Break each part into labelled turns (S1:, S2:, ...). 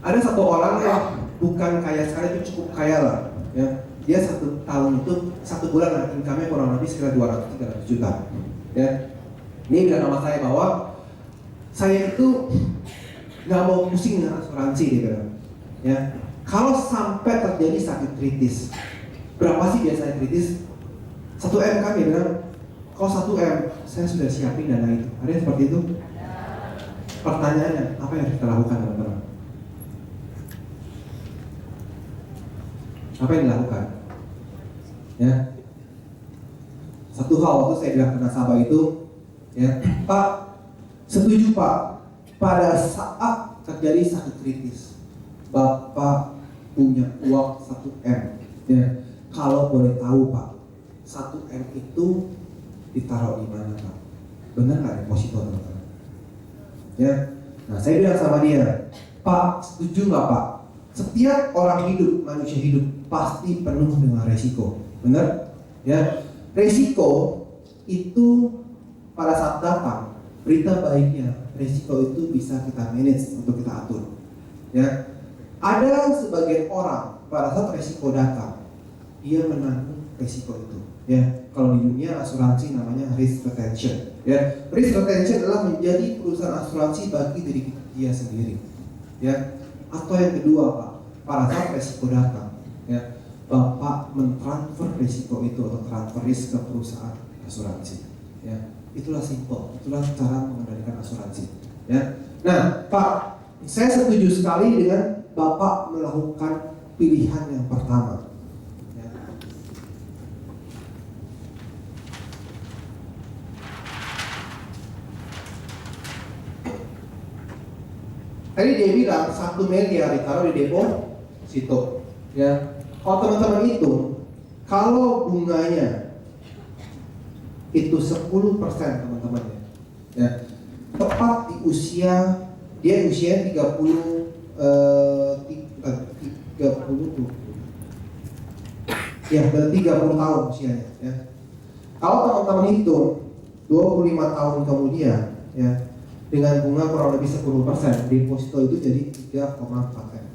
S1: Ada satu orang yang bukan kaya sekali, itu cukup kaya lah, ya. Dia 1 tahun itu 1 bulan lah income-nya kurang lebih sekitar 200-300 juta. Ya, ini bilang sama saya bahwa saya itu nggak mau pusing dengan asuransi, dia bilang. Ya, kalau sampai terjadi sakit kritis, berapa sih biasanya kritis? 1 M kan, dia bilang. Kalau 1 M, saya sudah siapin dana itu. Ada yang seperti itu? Pertanyaannya, apa yang harus kita lakukan, teman-teman? Apa yang dilakukan? Ya, satu hal waktu saya bilang ke nasabah itu, ya, Pak, setuju Pak, pada saat terjadi sakit kritis, Bapak punya uang 1 M, ya. Kalau boleh tahu Pak, 1 M itu ditaruh di mana Pak? Benar nggak deposito, teman-teman? Ya, nah saya bilang sama dia, Pak, setuju nggak Pak? Setiap orang hidup, manusia hidup pasti penuh dengan resiko, benar? Ya, resiko itu pada saat datang, berita baiknya, resiko itu bisa kita manage untuk kita atur. Ya, ada sebagian orang pada saat resiko datang, dia menanggung resiko itu. Ya, kalau di dunia asuransi namanya risk retention. Ya, risk retention adalah menjadi perusahaan asuransi bagi diri dia sendiri. Ya, atau yang kedua Pak, pada saat resiko datang, ya, Bapak mentransfer resiko itu atau transfer risk ke perusahaan asuransi. Ya, itulah simple, itulah cara mengendalikan asuransi. Ya, nah Pak, saya setuju sekali dengan Bapak melakukan pilihan yang pertama. Ya. Tadi dia bilang 1 miliar ditaruh di deposito. Ya, kalau teman-teman itu, kalau bunganya itu 10% teman-teman, ya, tepat di usia dia usia 30 ya, 30 tahun usianya, ya. Kalau teman-teman hitung 25 tahun kemudian, ya, dengan bunga kurang lebih 10%, deposito itu jadi 3,4 M.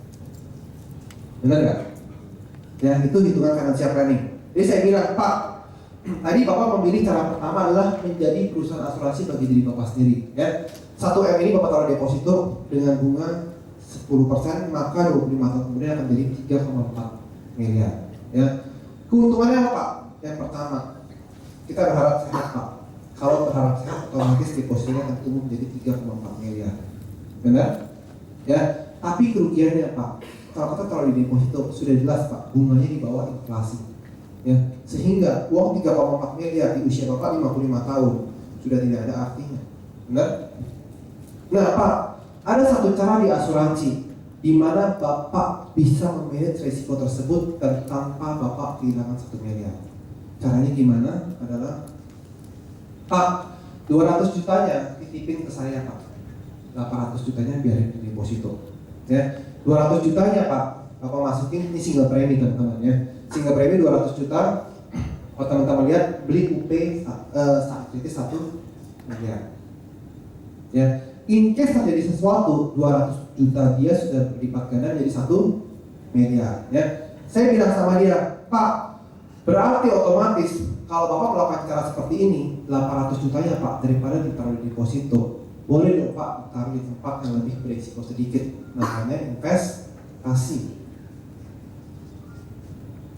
S1: Benar nggak? Ya, itu hitungan financial planning. Jadi saya bilang, Pak, tadi Bapak memilih cara pertama adalah menjadi perusahaan asuransi bagi diri Bapak sendiri. Ya, 1 M ini Bapak taruh deposito dengan bunga 10%, maka 25 tahun kemudian akan jadi 3,4 miliar. Ya, keuntungannya apa Pak? Yang pertama, kita berharap sehat Pak. Kalau berharap sehat, otomatis depositonya akan tumbuh menjadi 3,4 miliar. Benar? Ya, tapi kerugiannya Pak, kalau kita taruh di deposito sudah jelas Pak, bunganya di bawah inflasi. Ya, sehingga uang 3,4 miliar di usia Bapak 55 tahun sudah tidak ada artinya. Benar? Nah Pak, ada satu cara di asuransi di mana Bapak bisa memanage risiko tersebut dan tanpa Bapak kehilangan 1 miliar. Caranya gimana? Adalah, Pak, 200 jutanya titipin ke saya Pak, 800 jutanya biarin di deposito. Ya, 200 jutanya Pak, Bapak masukin ini single premi teman-teman, ya. Single premi 200 juta. Kalau teman-teman lihat, beli UP sakit kritis 1 miliar. Ya, in case terjadi sesuatu, 200 juta dia sudah berlipat ganda jadi 1 miliar. Ya, saya bilang sama dia, Pak, berarti otomatis kalau Bapak melakukan cara seperti ini, 800 jutanya Pak, daripada ditaruh di deposito, boleh dong Pak ditaruh di tempat yang lebih berisiko sedikit, namanya investasi.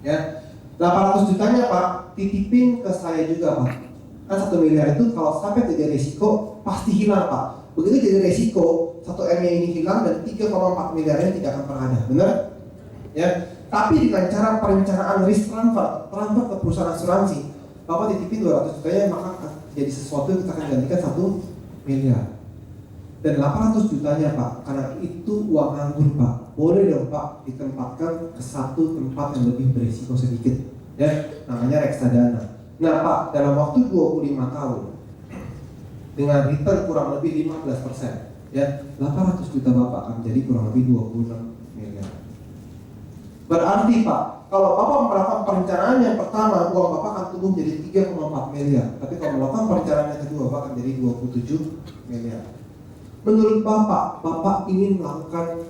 S1: Ya, 800 jutanya Pak, titipin ke saya juga Pak. Kan 1 miliar itu kalau sampai terjadi risiko pasti hilang Pak. Begitu jadi risiko, 1 M ini hilang dan 3,4 miliarnya tidak akan pernah ada. Benar? Ya. Tapi dengan cara perencanaan risk transfer ke perusahaan asuransi, Bapak titipin 200 jutanya, maka akan jadi sesuatu yang kita akan gantikan 1 miliar. Dan 800 jutanya Pak, karena itu uang nganggur Pak, boleh dong Pak ditempatkan ke satu tempat yang lebih berisiko sedikit, ya, namanya reksadana. Nah Pak, dalam waktu 25 tahun dengan return kurang lebih 15%, ya, 800 juta Bapak akan menjadi kurang lebih 26 miliar. Berarti Pak, kalau Bapak melakukan perencanaan yang pertama, uang Bapak akan tumbuh menjadi 3,4 miliar. Tapi kalau melakukan perencanaan yang kedua, Bapak akan menjadi 27 miliar. Menurut Bapak ingin melakukan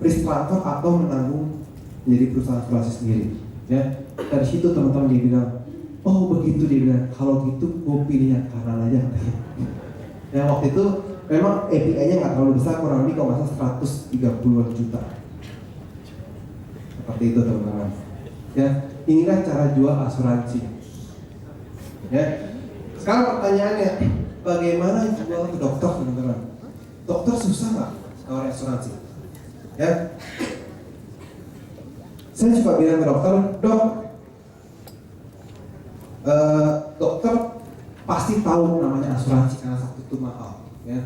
S1: risk transfer atau menanggung menjadi perusahaan asuransi sendiri. Ya, dari situ teman-teman dia bilang, oh begitu, dia bilang, kalau gitu gue pilih yang kanan aja. Ya waktu itu memang API-nya nggak terlalu besar, kurang lebih kalau nggak salah 130 juta. Seperti itu teman-teman. Ya, inilah cara jual asuransi. Ya, sekarang pertanyaannya, bagaimana jual ke dokter teman-teman? Dokter susah nggak nawarin asuransi? Ya, saya suka bilang ke dokter, dok, dokter pasti tahu namanya asuransi karena sakit itu mahal, ya.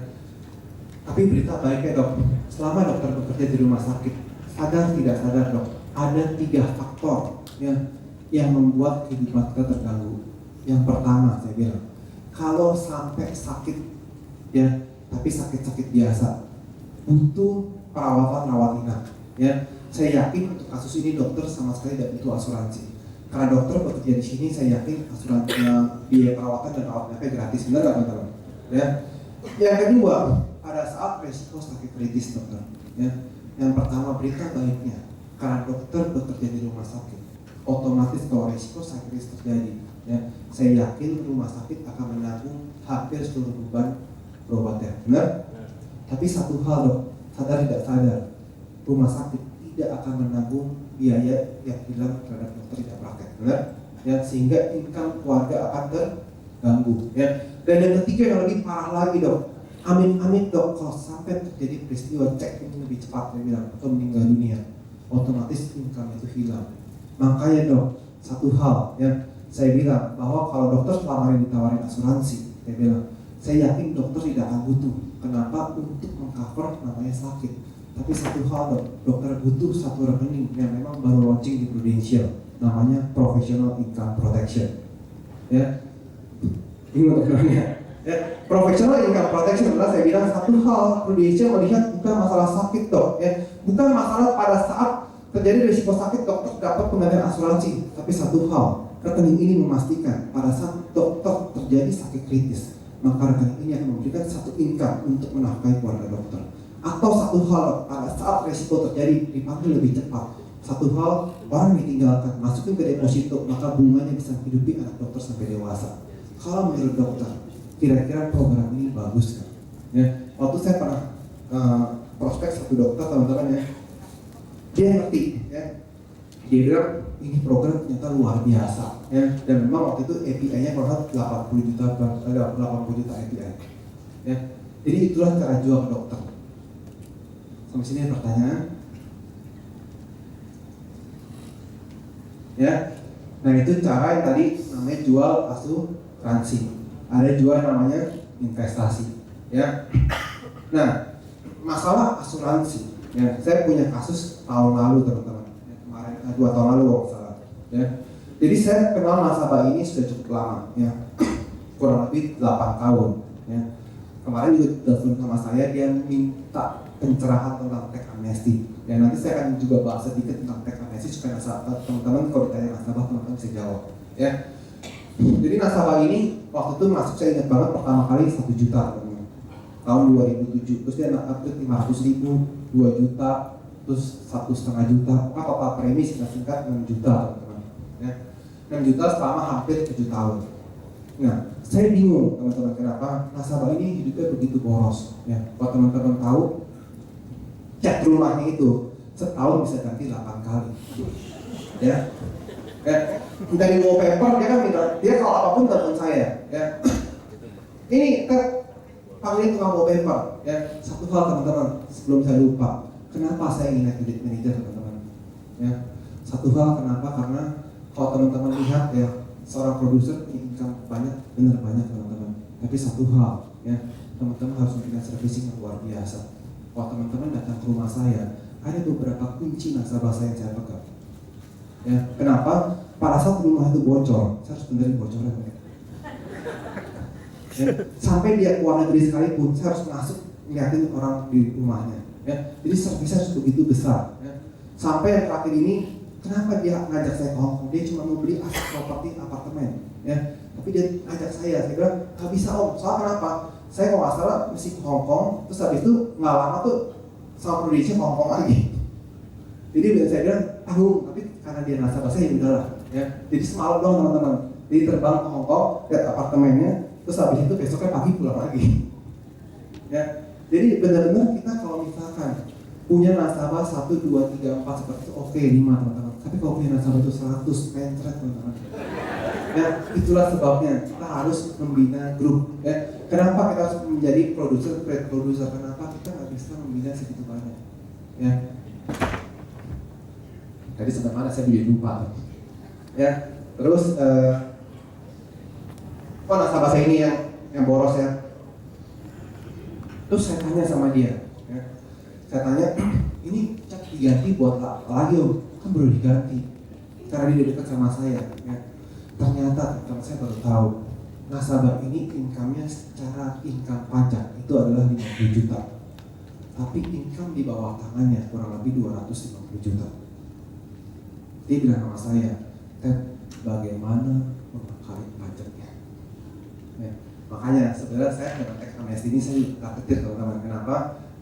S1: Tapi berita baiknya dok, selama dokter bekerja di rumah sakit, sadar tidak sadar dok, ada 3 faktor ya, yang membuat kehidupan kita terganggu. Yang pertama saya bilang, kalau sampai sakit ya, tapi sakit-sakit biasa, butuh perawatan rawat inap, ya. Saya yakin untuk kasus ini dokter sama sekali tidak butuh asuransi. Karena dokter bekerja di sini, saya yakin asuransi biaya perawatan dan rawat inapnya gratis, benar nggak teman-teman? Ya. Yang kedua, pada saat resiko sakit kritis dokter, ya. Yang pertama berita baiknya, karena dokter bekerja di rumah sakit, otomatis kalau resiko sakit kritis terjadi, ya, saya yakin rumah sakit akan menanggung hampir seluruh beban berobatnya, benar? Tapi satu hal dok, sadar tidak sadar, rumah sakit tidak akan menanggung biaya yang hilang terhadap dokter tidak praktek, benar? Ya, sehingga income keluarga akan terganggu. Ya. Dan yang ketiga yang lebih parah lagi dok, amin dok, kalau sampai terjadi peristiwa cek ini lebih cepat, saya bilang, atau meninggal dunia, otomatis income itu hilang. Makanya dok, satu hal ya, saya bilang bahwa kalau dokter selama ini ditawarin asuransi, saya bilang, saya yakin dokter tidak akan butuh. Kenapa? Untuk mengcover namanya sakit. Tapi satu hal dok, dokter butuh satu rekening yang memang baru launching di Prudential, namanya Professional Income Protection. Ya, ini untuk namanya. Ya, Professional Income Protection adalah saya bilang satu hal, Prudential melihat bukan masalah sakit dok, ya, bukan masalah pada saat terjadi risiko sakit dokter dapat penggantian asuransi, tapi satu hal, rekening ini memastikan pada saat dokter terjadi sakit kritis, maka rekening ini akan memberikan satu income untuk menafkahi keluarga dokter. Atau satu hal, pada saat resiko terjadi dipanggil lebih cepat, satu hal, orang ditinggalkan, masukin ke deposito, maka bunganya bisa menghidupi anak dokter sampai dewasa. Kalau menurut dokter, kira-kira program ini bagus kan? Ya, waktu saya pernah prospek satu dokter teman-teman ya, dia ngerti ya, dia bilang ini program ternyata luar biasa ya, dan memang waktu itu API-nya kurang 80 juta API ya. Jadi itulah cara jual ke dokter. Sampai sini ada pertanyaan ya. Nah itu cara yang tadi namanya jual asuransi. Ada jual namanya investasi ya. Nah masalah asuransi ya, saya punya kasus tahun lalu teman-teman ya, kemarin 2 tahun lalu kalau salah ya. Jadi saya kenal nasabah ini sudah cukup lama ya, kurang lebih 8 tahun ya. Kemarin juga telepon sama saya, dia minta pencerahan tentang tax amnesty. Ya nanti saya akan juga bahas sedikit tentang tax amnesty supaya nasabah teman-teman kalau ditanya nasabah teman-teman bisa jawab ya. Jadi nasabah ini waktu itu masuk, saya ingat banget pertama kali 1 juta teman-teman, tahun 2007. Terus dia upgrade 500.000, 2 juta, terus 1,5 juta. Maka total premi singkat 6 juta teman-teman ya. 6 juta selama hampir 7 tahun. Nah saya bingung teman-teman, kenapa nasabah ini hidupnya begitu boros ya. Kalau teman-teman tahu, cat rumahnya itu setahun bisa ganti 8 kali ya. Dari wallpaper dia kan dia kalau apapun telepon saya ya, ini kan panggilin tukang wallpaper ya. Satu hal teman-teman sebelum saya lupa, kenapa saya ingin credit manager teman-teman ya. Satu hal kenapa, karena kalau teman-teman lihat ya, seorang produser income banyak, benar banyak teman-teman, tapi satu hal ya, teman-teman harus memberikan servicing yang luar biasa. Kalau teman-teman datang ke rumah saya, ada beberapa kunci nasabah saya yang saya pegang. Ya, kenapa? Pada saat rumah itu bocor, saya harus benerin bocoran. Ya, sampai dia keluar negeri sekalipun, saya harus masuk ngeliatin orang di rumahnya. Ya, jadi servisnya harus begitu besar. Ya. Sampai yang terakhir ini, kenapa dia ngajak saya ke Hongkong? Dia cuma mau beli aset properti apartemen. Ya, tapi dia ngajak saya bilang, nggak bisa om, soalnya kenapa? Saya kalau nggak salah mesti ke Hongkong, terus habis itu nggak lama tuh sama produksinya ke Hongkong lagi. Jadi saya bilang tanggung, tapi karena dia nasabah saya udahlah ya. Jadi semalam dong teman-teman, jadi terbang ke Hongkong, lihat apartemennya, terus habis itu besoknya pagi pulang lagi ya. Jadi benar-benar kita kalau misalkan punya nasabah 1, 2, 3, 4 seperti itu oke, 5 teman-teman. Tapi kalau punya nasabah itu 100 mencret teman-teman ya, itulah sebabnya kita harus membina grup ya. Kenapa kita harus menjadi produser, producer? Kenapa kita nggak bisa membina segitu banyak ya. Tadi sampai mana saya lupa ya. Terus nasabah saya ini yang boros ya. Terus saya tanya sama dia ya. Saya tanya, ini cat diganti buat lagi om? Kan baru diganti karena dia dekat sama saya ya. Ternyata kalau saya baru tahu nasabah ini income-nya secara income pajak itu adalah 50 juta, tapi income di bawah tangannya kurang lebih 250 juta. Dia bilang sama saya, Ted, bagaimana mengakali pajaknya ya. Makanya sebenarnya saya dengan tax amnesty ini saya juga ketir teman-teman. Kenapa?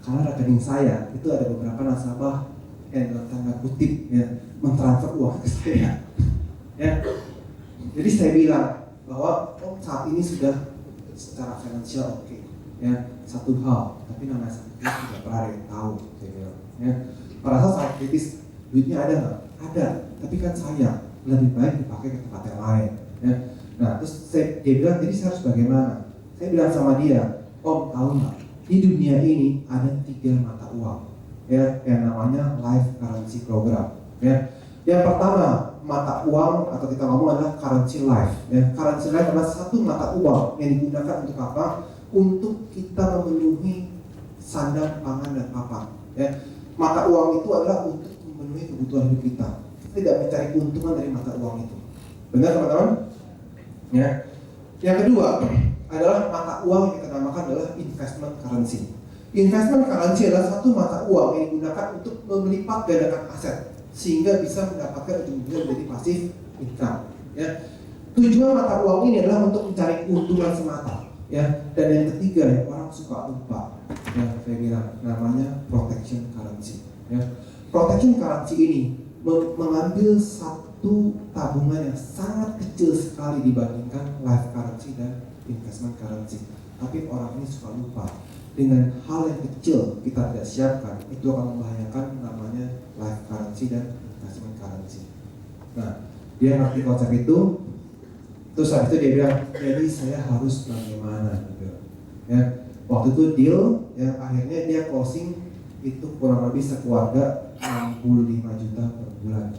S1: Karena rekening saya itu ada beberapa nasabah yang dalam tanda kutip ya mentransfer uang ke saya ya. Jadi saya bilang bahwa saat ini sudah secara finansial oke ya, satu hal, tapi namanya sakit tidak pernah ada yang tahu saya bilang ya. Pada saat kritis duitnya ada nggak? Ada, tapi kan sayang, lebih baik dipakai ke tempat yang lain ya. Nah terus dia bilang, jadi saya harus bagaimana? Saya bilang sama dia, om tahu nggak, di dunia ini ada 3 mata uang ya, yang namanya live currency program ya. Yang pertama mata uang atau kita ngomong adalah currency live ya. Currency live adalah satu mata uang yang digunakan untuk apa? Untuk kita memenuhi sandang, pangan, dan papan ya. Mata uang itu adalah untuk memenuhi kebutuhan hidup kita. Kita tidak mencari keuntungan dari mata uang itu. Benar teman-teman? Ya. Yang kedua adalah mata uang yang kita namakan adalah investment currency. Investment currency adalah satu mata uang yang digunakan untuk melipat gandakan aset sehingga bisa mendapatkan ujung-ujungnya menjadi pasif income ya. Tujuan mata uang ini adalah untuk mencari keuntungan semata ya. Dan yang ketiga yang orang suka lupa ya, saya bilang namanya protection currency ya. Protection currency ini mengambil satu tabungan yang sangat kecil sekali dibandingkan live currency dan investment currency. Tapi orang ini suka lupa, dengan hal yang kecil kita tidak siapkan itu akan membahayakan namanya live currency dan investment currency. Nah, dia ngerti konsep itu, terus habis itu dia bilang, jadi saya harus bagaimana gitu ya. Waktu itu deal ya, akhirnya dia closing itu kurang lebih sekeluarga 65 juta per bulan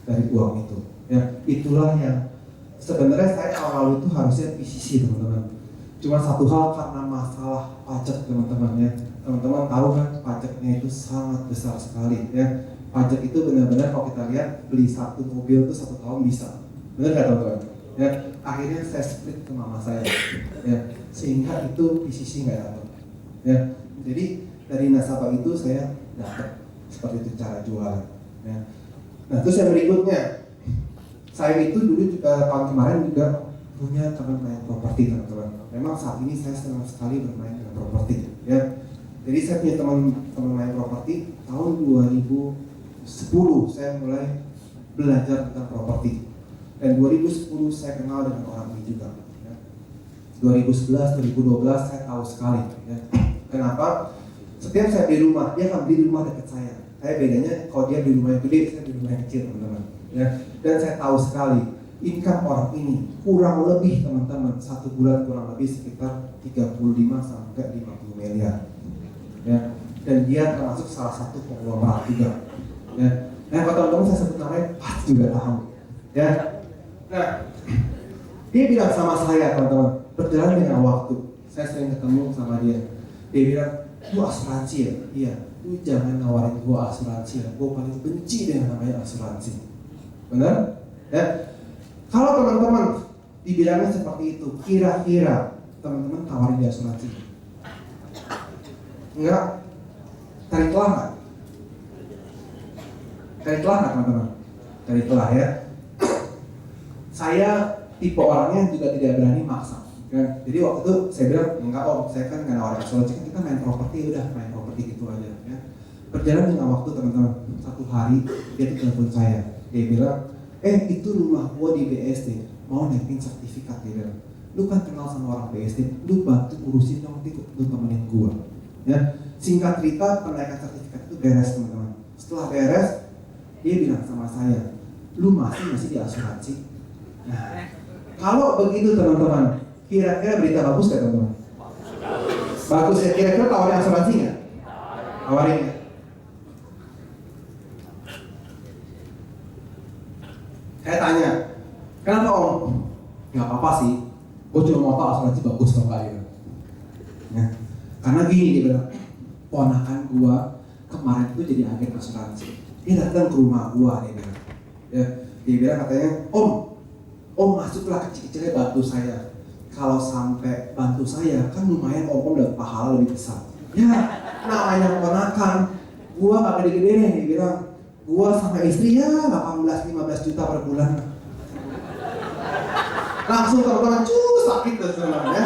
S1: dari uang itu ya. Itulah yang sebenarnya saya awal itu harusnya PCC teman-teman. Cuma satu hal, karena masalah pajak teman-teman ya. Teman-teman tahu kan pajaknya itu sangat besar sekali ya. Pajak itu benar-benar kalau kita lihat beli satu mobil itu 1 tahun bisa. Benar nggak teman-teman? Ya, akhirnya saya split ke mama saya ya, sehingga itu PCC nggak dapat ya. Jadi dari nasabah itu saya dapat seperti itu cara jualan ya. Nah terus yang berikutnya, saya itu dulu juga tahun kemarin juga punya teman main properti teman-teman. Memang saat ini saya senang sekali bermain dengan properti ya. Jadi saya punya teman main properti. Tahun 2010 saya mulai belajar tentang properti, dan 2010 saya kenal dengan orang ini juga ya. 2011, 2012 saya tahu sekali ya. Kenapa? Setiap saya beli rumah, dia akan beli rumah dekat saya. Saya bedanya kalau dia beli rumah yang gede, saya beli rumah yang kecil teman-teman ya. Dan saya tahu sekali income orang ini kurang lebih teman-teman satu bulan kurang lebih sekitar 35 sampai 50 miliar ya. Dan dia termasuk salah satu penglola juga ya. Nah kalau teman-teman saya sebut namanya pasti juga tahu ya. Nah dia bilang sama saya teman-teman, berjalan dengan waktu saya sering ketemu sama dia. Dia bilang, lu asuransi ya? Iya. Lu jangan nawarin gua asuransi ya, gua paling benci dengan namanya asuransi. Benar? Ya. Kalau teman-teman dibilangnya seperti itu, kira-kira teman-teman tawarin di asuransi? Enggak? Tarik telah nggak? Tarik telah nggak teman-teman? Tarik telah ya. Saya tipe orangnya juga tidak berani maksa kan? Jadi waktu itu saya bilang, enggak om, saya kan nggak nawarin asuransi, kan kita main properti, udah main properti gitu aja ya. Berjalan dengan waktu teman-teman, satu hari dia telepon saya, dia bilang, itu rumah gua di BSD, mau naikin sertifikat. Dia bilang, lu kan kenal sama orang BSD, lu bantu urusin dong, lu temenin gua. Ya, singkat cerita penaikan sertifikat itu beres teman-teman. Setelah beres, dia bilang sama saya, lu masih di asuransi. Nah, kalau begitu teman-teman, kira-kira berita bagus gak teman-teman? Bagus ya, kira-kira tawarin asuransi nggak? Tawarin ya? Saya tanya, kenapa om? Nggak apa-apa sih, gue cuma mau tahu asuransi bagus atau enggak ya. Ya. Karena gini dia bilang, ponakan gue kemarin itu jadi agen asuransi. Dia datang ke rumah gue, dia bilang. Ya, dia bilang katanya, om masuklah kecil-kecilnya bantu saya. Kalau sampai bantu saya, kan lumayan om dapat pahala lebih besar. Ya, namanya ponakan, gue gak gede-gede nih, dia bilang. Gua sama istri ya 18-15 juta per bulan. Langsung teman-teman sakit dan sebenarnya.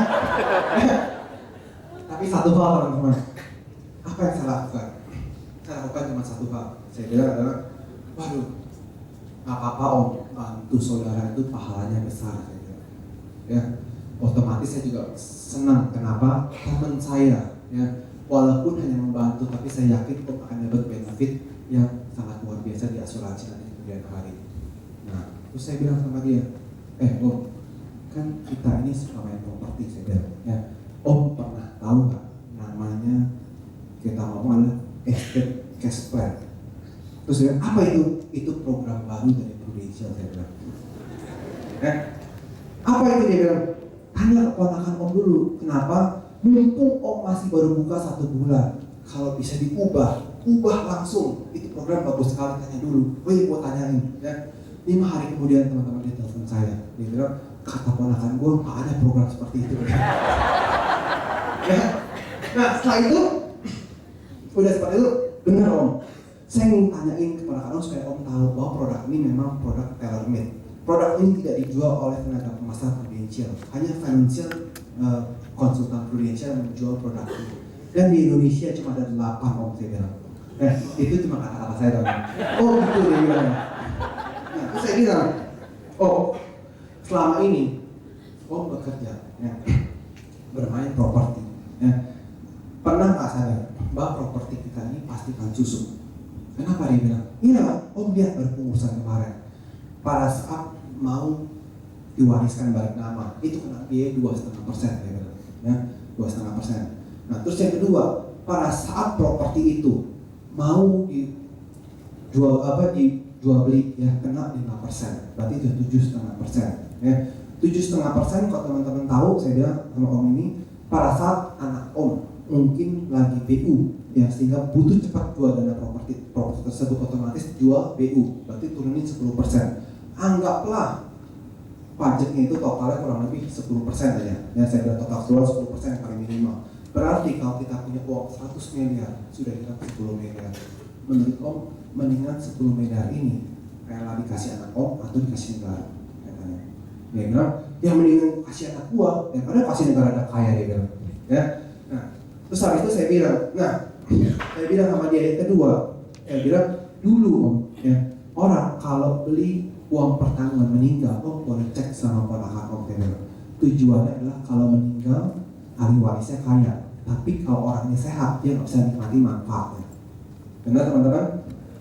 S1: Tapi satu hal teman-teman, apa yang saya lakukan? Saya lakukan cuma satu hal. Saya bilang adalah, waduh, nggak apa-apa om, bantu saudara itu pahalanya besar. Saya bilang. Ya, otomatis saya juga senang. Kenapa? Teman saya, ya, walaupun hanya membantu, tapi saya yakin om akan dapat benefit yang sangat luar biasa di asuransi nanti kemudian hari. Nah, terus saya bilang sama dia, om, kan kita ini suka main properti, saya bilang, ya, om pernah tahu nggak namanya kita ngomong adalah estate cash plan? Terus dia bilang, apa itu? Itu program baru dari Prudential, saya bilang. Apa itu? Dia bilang, tanya keponakan om dulu, kenapa? Mumpung om masih baru buka 1 bulan, kalau bisa diubah langsung, itu program bagus sekali, tanya dulu. Gue tanyain, ya. 5 hari kemudian teman-teman dia telepon saya, dia bilang, kata ponakan gue nggak ada program seperti itu. Ya. Nah setelah itu, udah seperti itu, benar om. Saya ingin tanyain ke ponakan om supaya om tahu bahwa produk ini memang produk tailor made. Produk ini tidak dijual oleh tenaga pemasaran Prudential, hanya financial konsultan Prudential yang menjual produk itu. Dan di Indonesia cuma ada 8 om, saya bilang. Itu cuma kata-kata saya dong. Gitu dia bilang. Nah, terus saya bilang, selama ini bekerja, ya, bermain properti, ya. Pernah nggak sadar bahwa properti kita ini pasti akan susut? Kenapa dia bilang? Iya, lihat berpengurusan kemarin. Pada saat mau diwariskan balik nama, itu kena biaya 2,5%, dia bilang, ya, 2,5%. Nah, terus yang kedua, pada saat properti itu mau dijual beli, ya, kena 5%, berarti itu 7,5%, ya. 7,5% kalau teman-teman tahu, saya bilang sama om ini, pada saat anak om mungkin lagi BU, ya, sehingga butuh cepat jual dana properti tersebut, otomatis jual BU, berarti turunin 10%. Anggaplah pajaknya itu totalnya kurang lebih 10% aja, ya, saya bilang total keluar 10% paling minimal. Berarti kalau kita punya uang 100 miliar, sudah hilang 10 miliar. Menurut om, mendingan 10 miliar ini rela dikasih anak om atau dikasih negara? Katanya. Dia bilang, ya mendingan kasih anak gua daripada kasih negara ada kaya, dia bilang. Ya. Nah, terus habis itu saya bilang, saya bilang sama dia yang kedua, saya bilang dulu om, ya, orang kalau beli uang pertanggungan meninggal, om boleh cek sama ponakan om, dia bilang. Tujuannya adalah kalau meninggal ahli warisnya kaya, tapi kalau orangnya sehat dia nggak bisa nikmati manfaatnya. Benar teman-teman?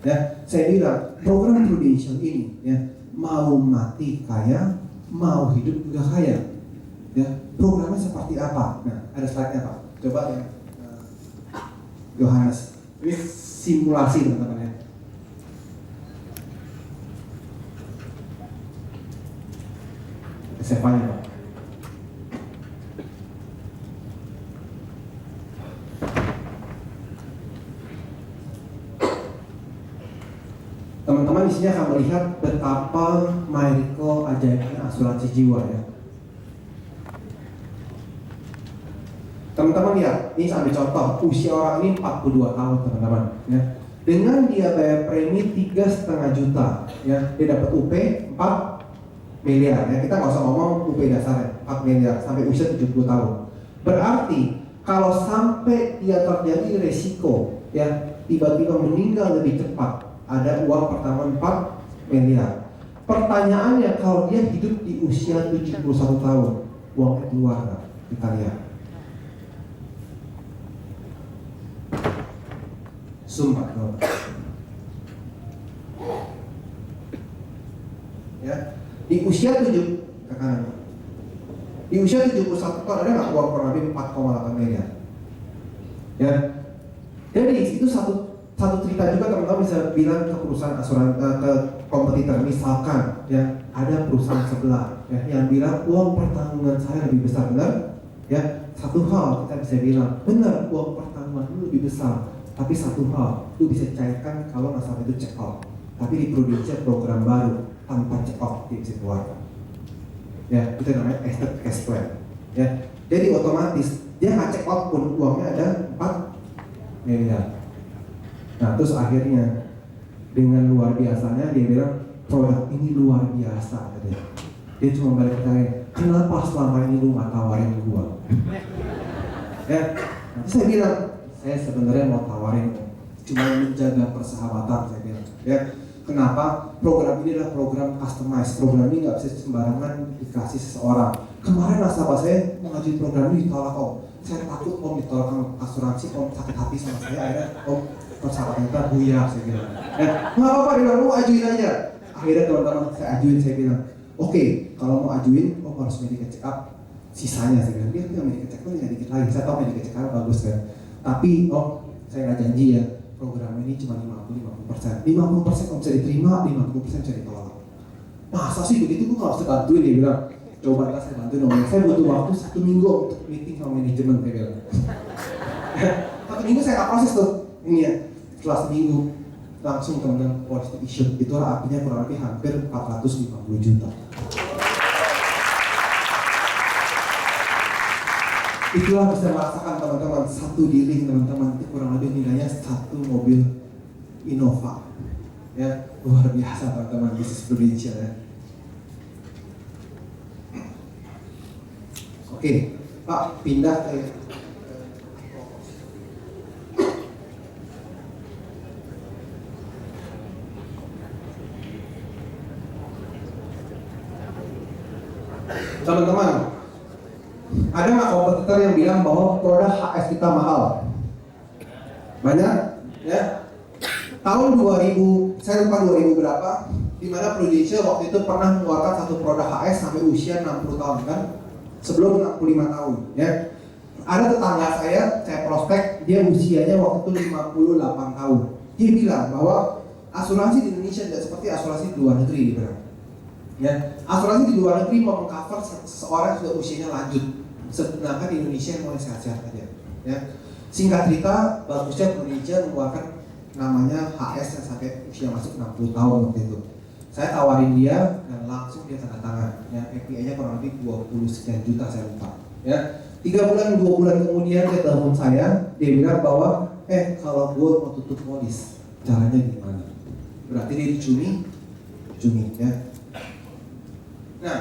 S1: Ya, saya bilang program Prudential ini, ya, mau mati kaya, mau hidup juga kaya. Ya, programnya seperti apa? Nah, ada slide-nya Pak. Coba ya, Yohanes. Ini simulasi teman-teman ya. SMA-nya Pak. Teman-teman di sini akan melihat betapa miracle ajaibnya asuransi jiwa, ya. Teman-teman lihat, ini sambil contoh, usia orang ini 42 tahun teman-teman, ya. Dengan dia bayar premi 3,5 juta, ya, dia dapat UP 4 miliar, ya. Kita nggak usah ngomong UP dasarnya, 4 miliar sampai usia 70 tahun. Berarti kalau sampai dia terjadi resiko, ya, tiba-tiba meninggal lebih cepat, ada uang pertama 4 miliar. Pertanyaannya, kalau dia hidup di usia 71 tahun, uangnya keluar nggak? Kita lihat. Sumpah dong. Ya, di usia 7 ke kanan. Di usia 71 tahun ada nggak uang kurang lebih 4,8 miliar? Ya, jadi itu satu cerita juga teman-teman bisa bilang ke perusahaan asuransi, ke kompetitor, misalkan ya ada perusahaan sebelah ya yang bilang uang pertanggungan saya lebih besar, benar? Ya, satu hal kita bisa bilang benar, uang pertanggungan lu lebih besar, tapi satu hal lu bisa cairkan kalau nasabah itu check out. Tapi di Prudential program baru tanpa check out dia bisa keluarkan. Ya, itu namanya extra cash plan. Ya, jadi otomatis dia nggak check out pun uangnya ada 4 miliar. Nah, terus akhirnya dengan luar biasanya dia bilang produk ini luar biasa, katanya. Dia cuma balik tanya, kenapa selama ini lu nggak tawarin gua? Ya, nanti saya bilang, saya sebenarnya mau tawarin, cuma menjaga persahabatan, saya bilang. Ya, kenapa? Program ini adalah program customized. Program ini nggak bisa sembarangan dikasih seseorang. Kemarin nasabah saya mengajukan program ini ditolak om. Saya takut om ditolak asuransi, om sakit hati sama saya, akhirnya om persahabatan kita buyar, saya bilang. Nggak apa-apa, dia bilang, lu ajuin aja. Akhirnya teman-teman saya ajuin, saya bilang, oke, kalau mau ajuin, om harus medical check up. Sisanya saya bilang, dia tinggal medical check up, tinggal dikit lagi. Saya tahu medical check up bagus kan. Tapi om, saya nggak janji ya, program ini cuma 50% om bisa diterima, 50% bisa ditolak. Masa sih begitu, gue nggak bisa bantuin, dia bilang. Coba saya bantuin om, saya butuh waktu 1 minggu untuk meeting sama manajemen, dia bilang. 1 minggu saya nggak proses tuh, ini ya. Setelah seminggu langsung teman-teman positive issue, itulah artinya kurang lebih hampir 450 juta. Itulah bisa merasakan teman-teman, satu dealing teman-teman itu kurang lebih nilainya 1 mobil Innova. Ya, luar biasa teman-teman, bisnis Prudential ya. Oke, Pak, pindah ke teman-teman. Ada nggak kompetitor yang bilang bahwa produk HS kita mahal? Banyak, ya. Tahun 2000, saya lupa 2000 berapa, di mana Prudential waktu itu pernah mengeluarkan satu produk HS sampai usia 60 tahun kan? Sebelum 65 tahun, ya. Ada tetangga saya prospek, dia usianya waktu itu 58 tahun. Dia bilang bahwa asuransi di Indonesia tidak seperti asuransi di luar negeri, dia bilang. Ya, asuransi di luar negeri mau mengcover seseorang yang sudah usianya lanjut, sedangkan di Indonesia yang mulai sehat-sehat aja. Ya, singkat cerita, bagusnya Indonesia mengeluarkan namanya HS yang sampai usia masuk 60 tahun waktu itu. Saya tawarin dia dan langsung dia tanda tangan. Ya, API-nya kurang lebih 20 sekian juta, saya lupa. Ya, 2 bulan kemudian dia telepon saya, dia bilang bahwa kalau gue mau tutup polis, caranya gimana? Berarti dia dicumi, ya. Nah,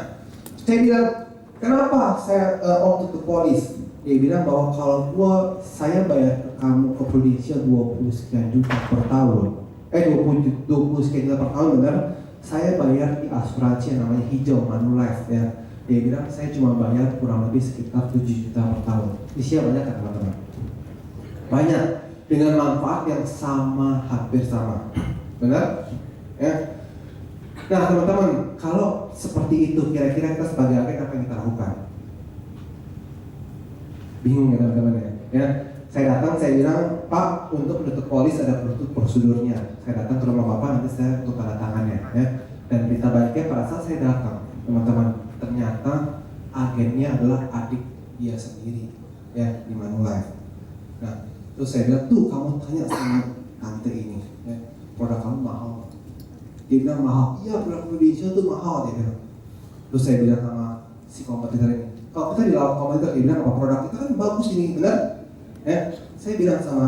S1: saya bilang, kenapa saya om tutup polis? Dia bilang bahwa kalau saya bayar kamu ke Prudential 20 sekian juta per tahun, 20 sekian juta per tahun, benar? Saya bayar di asuransi yang namanya hijau, Manulife ya. Dia bilang saya cuma bayar kurang lebih sekitar 7 juta per tahun. Isinya banyak kan teman-teman? Banyak, dengan manfaat yang sama, hampir sama. Benar? Ya. Nah teman-teman, kalau seperti itu kira-kira kita sebagai agen apa yang kita lakukan? Bingung ya teman-teman ya? Ya, saya datang, saya bilang, Pak, untuk menutup polis ada prosedurnya. Saya datang ke rumah Bapak, nanti saya untuk tanda tangannya ya. Dan berita baiknya pada saat saya datang, teman-teman, ternyata agennya adalah adik dia sendiri ya, di Manulife. Nah, terus saya bilang, tuh kamu tanya sama tante ini ya, produk kamu mahal. Dia bilang mahal, iya produk Prudential tuh mahal, dia bilang. Terus saya bilang sama si kompetitor ini, kalau kita di lawan kompetitor, dia bilang apa produk kita kan bagus ini, benar? Ya, saya bilang sama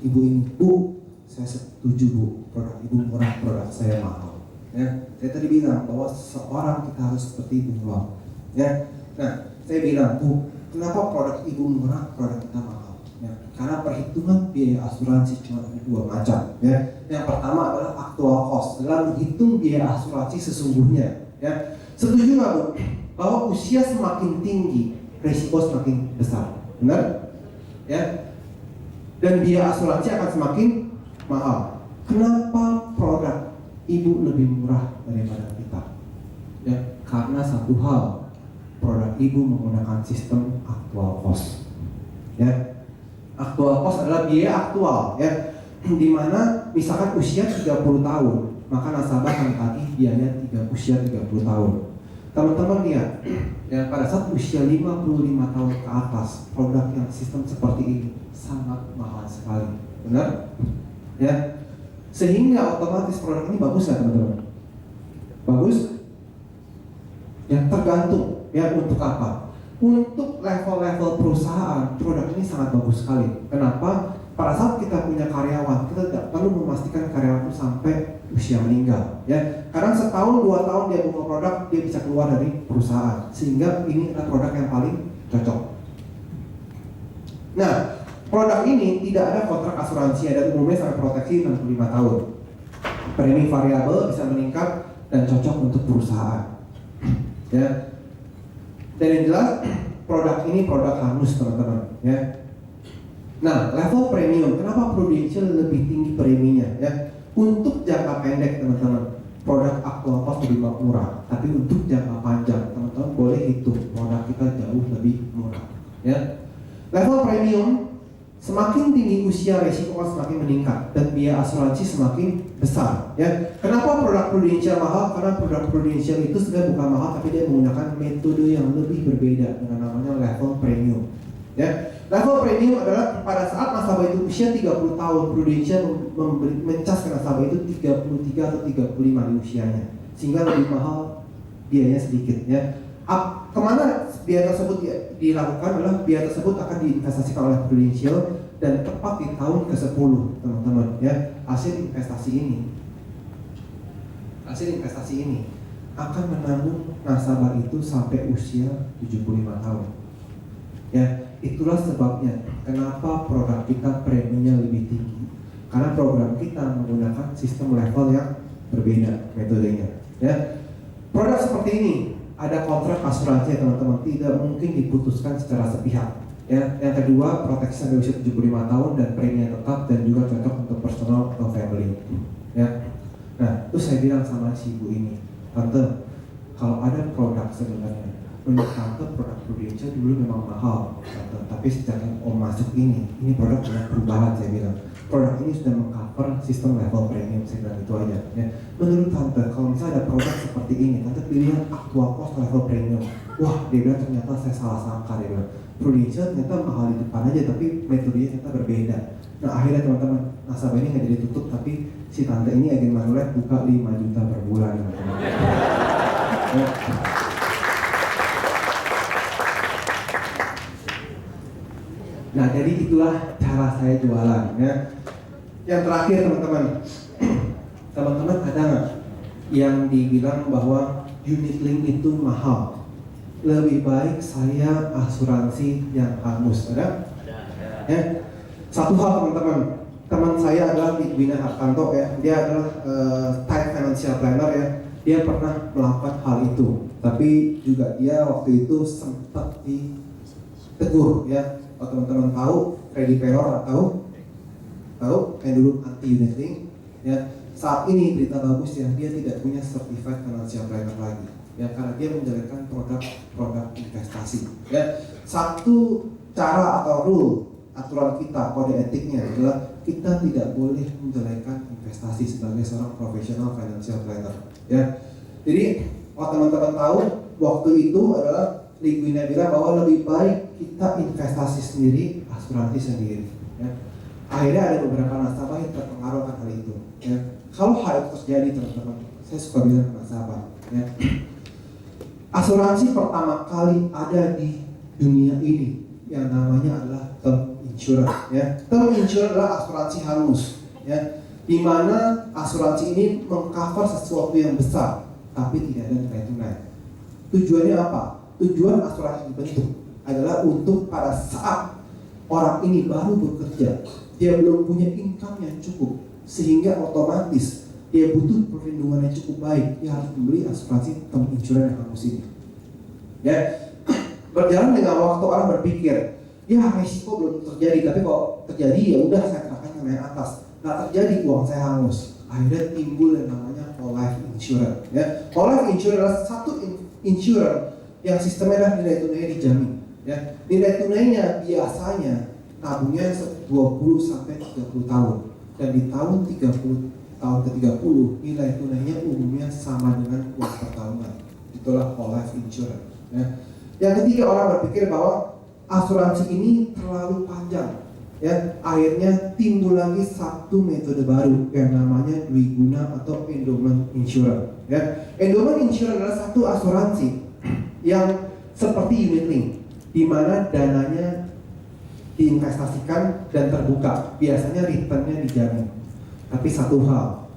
S1: ibu ini, Bu, saya setuju Bu, produk ibu murah, produk saya mahal. Ya, saya tadi bilang bahwa seorang kita harus seperti ibu murah. Ya, nah saya bilang Bu, kenapa produk ibu murah, produk kita mahal? Ya, karena perhitungan biaya asuransi cuma ada dua macam ya. Yang pertama adalah actual cost, adalah menghitung biaya asuransi sesungguhnya ya. Setuju nggak Bu? Bahwa usia semakin tinggi, risiko semakin besar, benar? Ya. Dan biaya asuransi akan semakin mahal. Kenapa produk ibu lebih murah daripada kita? Ya, karena satu hal, produk ibu menggunakan sistem actual cost. Ya, actual cost adalah biaya aktual ya, dimana misalkan usia 30 tahun, maka nasabah akan tagih biaya usia 30 tahun. Teman-teman lihat ya, pada saat usia 55 tahun ke atas, produk yang sistem seperti ini sangat mahal sekali, benar? Ya, sehingga otomatis produk ini bagus nggak teman-teman? Bagus? Ya, tergantung ya untuk apa. Untuk level-level perusahaan, produk ini sangat bagus sekali. Kenapa? Pada saat kita punya karyawan, kita tidak perlu memastikan karyawan itu sampai usia meninggal. Ya, karena setahun 2 tahun dia buka produk, dia bisa keluar dari perusahaan. Sehingga ini adalah produk yang paling cocok. Nah, produk ini tidak ada kontrak asuransi dan umumnya sampai proteksi 65 tahun. Premi variabel bisa meningkat dan cocok untuk perusahaan. Ya. Dan yang jelas produk ini produk hangus teman-teman ya. Nah, level premium, kenapa Prudential lebih tinggi preminya ya? Untuk jangka pendek teman-teman, produk actual cost lebih murah. Tapi untuk jangka panjang, teman-teman boleh hitung produk kita jauh lebih murah ya. Level premium, semakin tinggi usia resiko semakin meningkat dan biaya asuransi semakin besar ya. Kenapa produk Prudential mahal? Karena produk Prudential itu sebenarnya bukan mahal, tapi dia menggunakan metode yang lebih berbeda dengan namanya level premium ya. Level premium adalah pada saat nasabah itu usia 30 tahun, Prudential mencas ke nasabah itu 33 atau 35 di usianya, sehingga lebih mahal biayanya sedikit ya. Kemana biaya tersebut dilakukan adalah biaya tersebut akan diinvestasikan oleh Prudential dan tepat di tahun ke-10 teman-teman ya. Hasil investasi ini akan menanggung nasabah itu sampai usia 75 tahun ya. Itulah sebabnya kenapa produk kita preminya lebih tinggi, karena program kita menggunakan sistem level yang berbeda metodenya ya. Produk seperti ini ada kontrak asuransi teman-teman, tidak mungkin diputuskan secara sepihak ya. Yang kedua, proteksi sampai usia 75 tahun dan premi tetap dan juga cocok untuk personal atau family ya. Nah, terus saya bilang sama si ibu ini, tante, kalau ada produk sebenarnya menurut tante produk Prudential dulu memang mahal tante, tapi sejak om masuk ini produk banyak perubahan. Saya bilang produk ini sudah mengcover sistem level premium. Saya bilang itu aja ya. Menurut tante, kalau misalnya ada produk seperti ini, tante pilih actual cost level premium. Wah, dia bilang ternyata saya salah sangka. Dia bilang Prudential ternyata mahal di depan aja, tapi metodenya ternyata berbeda. Nah, akhirnya teman-teman, nasabah ini nggak jadi tutup, tapi si tante ini agen Manulife buka 5 juta per bulan teman-teman ya. Nah, jadi itulah cara saya jualan ya. Yang terakhir teman-teman, teman-teman ada nggak yang dibilang bahwa unit link itu mahal? Lebih baik saya asuransi yang hangus, ada? Ya. Satu hal teman-teman, teman saya adalah Widwina Hartanto ya. Dia adalah type financial planner ya. Dia pernah melakukan hal itu, tapi juga dia waktu itu sempat ditegur ya. Kalau teman-teman tahu Freddy Peror tahu yang dulu anti unit link ya, saat ini berita bagus ya, dia tidak punya certified financial planner lagi ya, karena dia menjalankan produk investasi ya. Satu cara atau rule aturan kita, kode etiknya adalah kita tidak boleh menjalankan investasi sebagai seorang profesional financial planner ya. Jadi kalau teman-teman tahu waktu itu adalah Widwina bilang bahwa lebih baik kita investasi sendiri, asuransi sendiri ya. Akhirnya ada beberapa nasabah yang terpengaruh akan hal itu ya. Kalau hal itu terjadi teman-teman, saya suka bilang ke nasabah ya, asuransi pertama kali ada di dunia ini yang namanya adalah term insurance ya. Term insurance adalah asuransi hangus ya, di mana asuransi ini mengcover sesuatu yang besar tapi tidak ada nilai tunai. Tujuannya apa? Tujuan asuransi dibentuk adalah untuk pada saat orang ini baru bekerja, dia belum punya income yang cukup, sehingga otomatis dia butuh perlindungan yang cukup baik, dia harus membeli asuransi term insurance yang hangus ini. Ya, berjalan dengan waktu orang berpikir, ya resiko belum terjadi, tapi kok terjadi ya udah saya kerahkan ke yang atas, nggak terjadi uang saya hangus. Akhirnya timbul yang namanya whole life insurance. Ya, whole life insurance adalah satu insurance yang sistemnya adalah nilai tunainya dijamin. Ya, nilai tunainya biasanya tabungnya 20 sampai 30 tahun, dan di tahun tahun ke-30 nilai tunainya umumnya sama dengan uang pertahunan. Itulah whole life insurance. Ya. Yang ketiga, orang berpikir bahwa asuransi ini terlalu panjang. Ya, akhirnya timbul lagi satu metode baru yang namanya dwiguna atau endowment insurance. Ya, endowment insurance adalah satu asuransi yang seperti unit link, di mana dananya diinvestasikan dan terbuka. Biasanya returnnya dijamin. Tapi satu hal,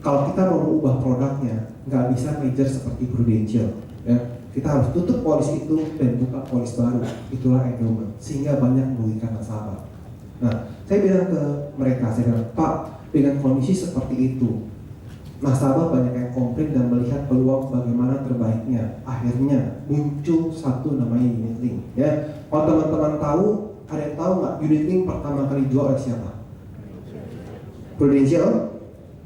S1: kalau kita mau mengubah produknya, nggak bisa major seperti Prudential. Ya, kita harus tutup polis itu dan buka polis baru. Itulah endowment, sehingga banyak merugikan nasabah. Nah, saya bilang ke mereka, saya bilang, Pak, dengan kondisi seperti itu, nasabah banyak yang komplain dan melihat peluang bagaimana terbaiknya. Akhirnya muncul satu namanya unit link. Ya, kalau teman-teman tahu, ada yang tahu nggak unit link pertama kali dijual oleh siapa? Prudential.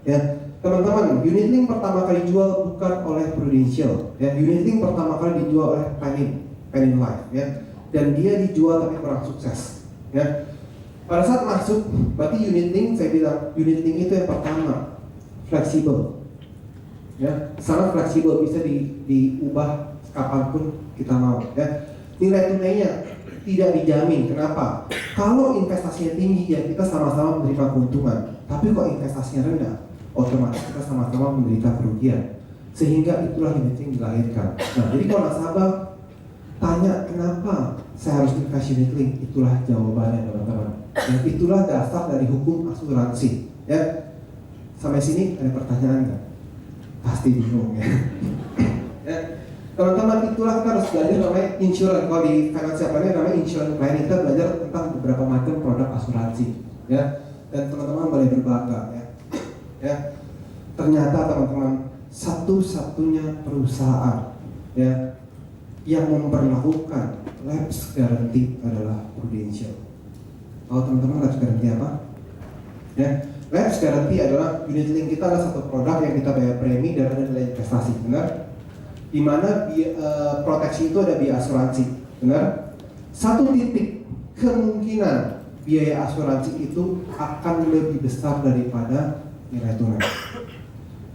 S1: Ya, teman-teman, unit link pertama kali dijual bukan oleh Prudential. Ya, unit link pertama kali dijual oleh Panin Life. Ya, dan dia dijual tapi kurang sukses. Ya, pada saat masuk, berarti unit link, saya bilang unit link itu yang pertama fleksibel. Ya, sangat fleksibel, bisa diubah kapanpun kita mau. Ya, nilai tunainya tidak dijamin. Kenapa? Kalau investasinya tinggi, ya kita sama-sama menerima keuntungan. Tapi kok investasinya rendah, otomatis kita sama-sama menderita kerugian. Sehingga itulah unit link dilahirkan. Nah, jadi kalau nasabah tanya kenapa saya harus invest unit link, itulah jawabannya, teman-teman. Dan itulah dasar dari hukum asuransi. Ya, sampai sini ada pertanyaan nggak? Pasti bingung ya. Ya, teman-teman, itulah kita harus belajar namanya insurance. Kalau di financial planning namanya insurance planning, kita belajar tentang beberapa macam produk asuransi. Ya, dan teman-teman boleh berbangga. Ya, ternyata teman-teman satu-satunya perusahaan ya yang memperlakukan lapse guarantee adalah Prudential. Kalau teman-teman lapse guarantee apa? Ya, lapse guarantee adalah unit link kita adalah satu produk yang kita bayar premi dan ada nilai investasi, benar? Di mana proteksi itu ada biaya asuransi, benar? Satu titik kemungkinan biaya asuransi itu akan lebih besar daripada nilai tunai.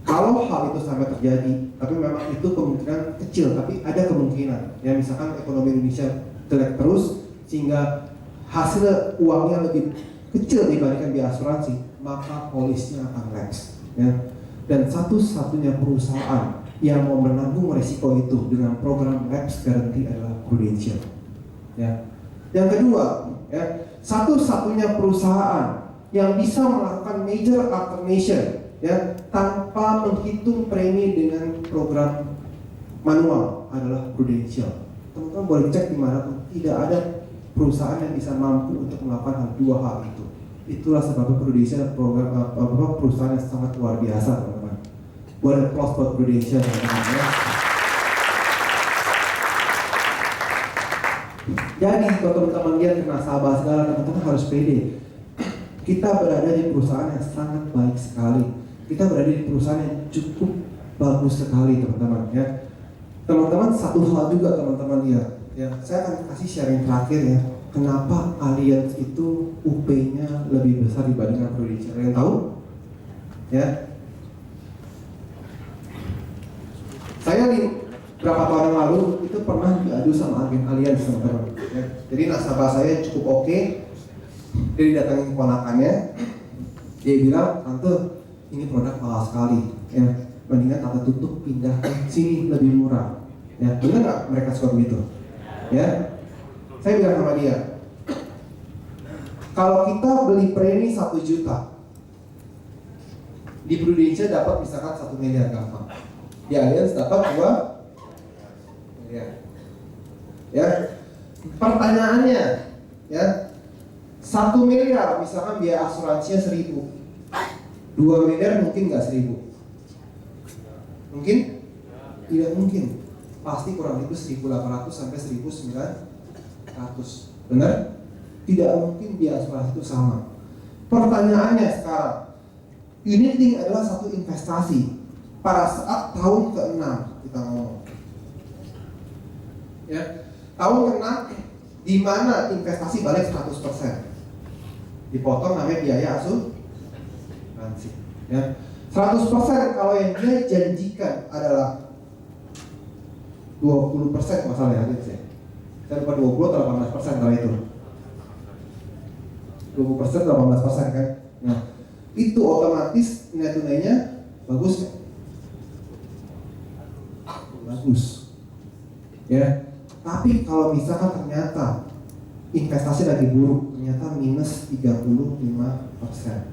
S1: Kalau hal itu sampai terjadi, tapi memang itu kemungkinan kecil, tapi ada kemungkinan. Ya, misalkan ekonomi Indonesia jelek terus sehingga hasil uangnya lebih kecil dibandingkan biaya asuransi, maka polisnya akan lapse. Ya. Dan satu-satunya perusahaan yang mau menanggung resiko itu dengan program lapse guarantee adalah Prudential. Ya. Yang kedua, ya, satu-satunya perusahaan yang bisa melakukan major alternation ya tanpa menghitung premi dengan program manual adalah Prudential. Teman-teman boleh cek di mana pun, tidak ada perusahaan yang bisa mampu untuk melakukan dua hal itu. Itulah sebabnya Prudential program perusahaan yang sangat luar biasa, teman-teman. Boleh applause buat Prudential, teman-teman. Ya. Jadi kalau teman-teman lihat ke nasabah segala, teman-teman harus pede. Kita berada di perusahaan yang sangat baik sekali. Kita berada di perusahaan yang cukup bagus sekali, teman-teman. Ya, teman-teman, satu hal juga teman-teman lihat. Ya, saya akan kasih sharing terakhir ya. Kenapa Allianz itu UP-nya lebih besar dibandingkan Prudential? Yang tahu? Ya. Saya di berapa tahun yang lalu itu pernah diadu sama agen Allianz, teman-teman. Ya. Jadi nasabah saya cukup oke. Dia didatangin keponakannya. Dia bilang, "Tante, ini produk mahal sekali. Ya, mendingan tante tutup, pindah ke sini lebih murah." Ya, benar nggak mereka suka begitu? Ya, saya bilang sama dia, kalau kita beli premi 1 juta, di Prudential dapat misalkan 1 miliar gampang. Di Allianz dapat 2 miliar. Ya, pertanyaannya, ya, 1 miliar misalkan biaya asuransinya 1.000, 2 miliar mungkin nggak 1.000? Mungkin? Tidak mungkin. Pasti kurang lebih 1.800 sampai 1.900. Benar? Tidak mungkin biaya asuransi itu sama. Pertanyaannya sekarang, unit link adalah satu investasi. Pada saat tahun ke-6 kita ngomong, ya, tahun ke-6 di mana investasi balik 100%, dipotong namanya biaya asuransi. Ya, 100% kalau yang dia janjikan adalah 20% masalah ya, saya lupa 20 atau 18% kalau itu. 20% atau 18% kan? Nah, itu otomatis nilai tunainya bagus kan? Bagus. Ya. Tapi kalau misalkan ternyata investasi lagi buruk, ternyata minus 35%.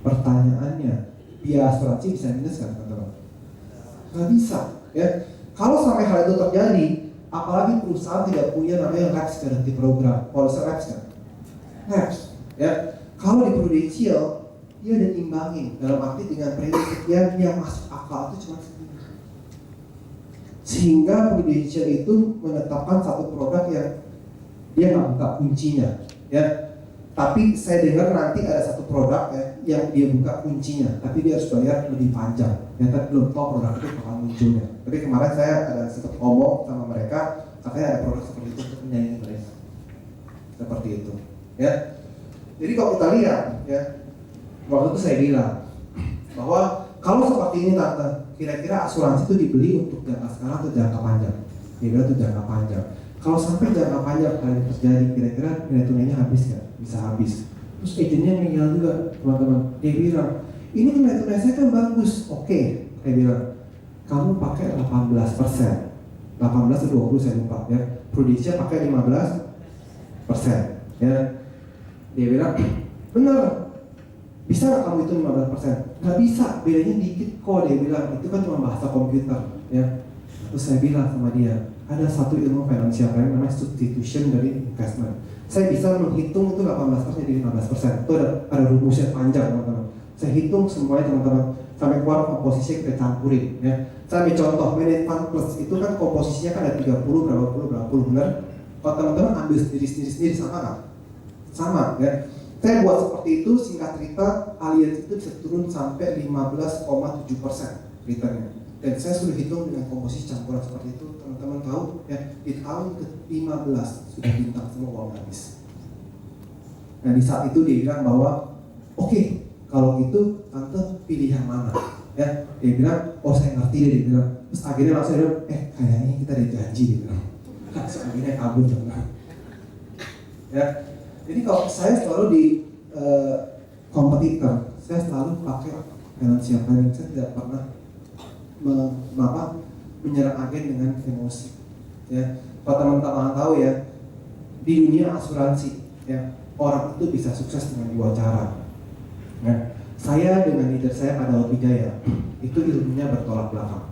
S1: Pertanyaannya, biaya asuransi bisa minus kan, teman-teman? Nggak bisa, ya. Kalau sampai hal itu terjadi, apalagi perusahaan tidak punya namanya lapse guarantee program, policy lapse kan? Lapse, ya. Kalau di Prudential, dia udah imbangin dalam arti dengan premi sekian yang masuk akal itu cuma segini. Sehingga Prudential itu menetapkan satu produk yang dia nggak buka kuncinya, ya. Tapi saya dengar nanti ada satu produk ya, yang dia buka kuncinya, tapi dia harus bayar lebih panjang. Ya, tapi belum tahu produk itu kapan munculnya. Tapi kemarin saya ada sempat ngomong sama mereka, katanya ada produk seperti itu untuk menyaingi mereka. Seperti itu, ya. Jadi kalau kita lihat, ya, waktu itu saya bilang bahwa kalau seperti ini tante, kira-kira asuransi itu dibeli untuk jangka sekarang atau jangka panjang? Dia bilang itu jangka panjang. Kalau sampai jangka panjang kali ini terjadi, kira-kira nilai tunainya habis nggak? Bisa habis. Terus agennya meninggal juga, teman-teman. Dia bilang, ini nilai tunai saya kan bagus. Oke, saya bilang, kamu pakai 18%, 18 atau 20 saya lupa ya. Prudential pakai 15%, ya. Dia bilang, benar. Bisa nggak kamu itu 15%? Nggak bisa, bedanya dikit kok. Dia bilang, itu kan cuma bahasa komputer, ya. Terus saya bilang sama dia, ada satu ilmu financial planning namanya substitution dari investment. Saya bisa menghitung itu 18% jadi 15%. Itu ada rumusnya panjang, teman-teman. Saya hitung semuanya, teman-teman, sampai keluar komposisinya kita campurin, ya. Saya ambil contoh, managed fund plus itu kan komposisinya kan ada 30, berapa puluh, benar? Kalau teman-teman ambil sendiri sama nggak? Sama, ya. Saya buat seperti itu, singkat cerita, Allianz itu bisa turun sampai 15,7% returnnya. Dan saya sudah hitung dengan komposisi campuran seperti itu, teman-teman tahu ya, di tahun ke-15 sudah bintang semua uang habis. Nah di saat itu dia bilang bahwa, oke, kalau gitu tante pilih yang mana? Ya, dia bilang, oh saya ngerti deh, dia bilang. Terus akhirnya langsung dia bilang, kayaknya kita ada janji, dia bilang. Langsung akhirnya kabur, teman-teman. Ya. Jadi kalau saya selalu di kompetitor, saya selalu pakai financial planning. Saya tidak pernah menyerang agen dengan emosi. Ya, kalau teman-teman tahu ya, di dunia asuransi, ya, orang itu bisa sukses dengan diwawancara. Ya, saya dengan leader saya pada Wijaya, itu ilmunya bertolak belakang.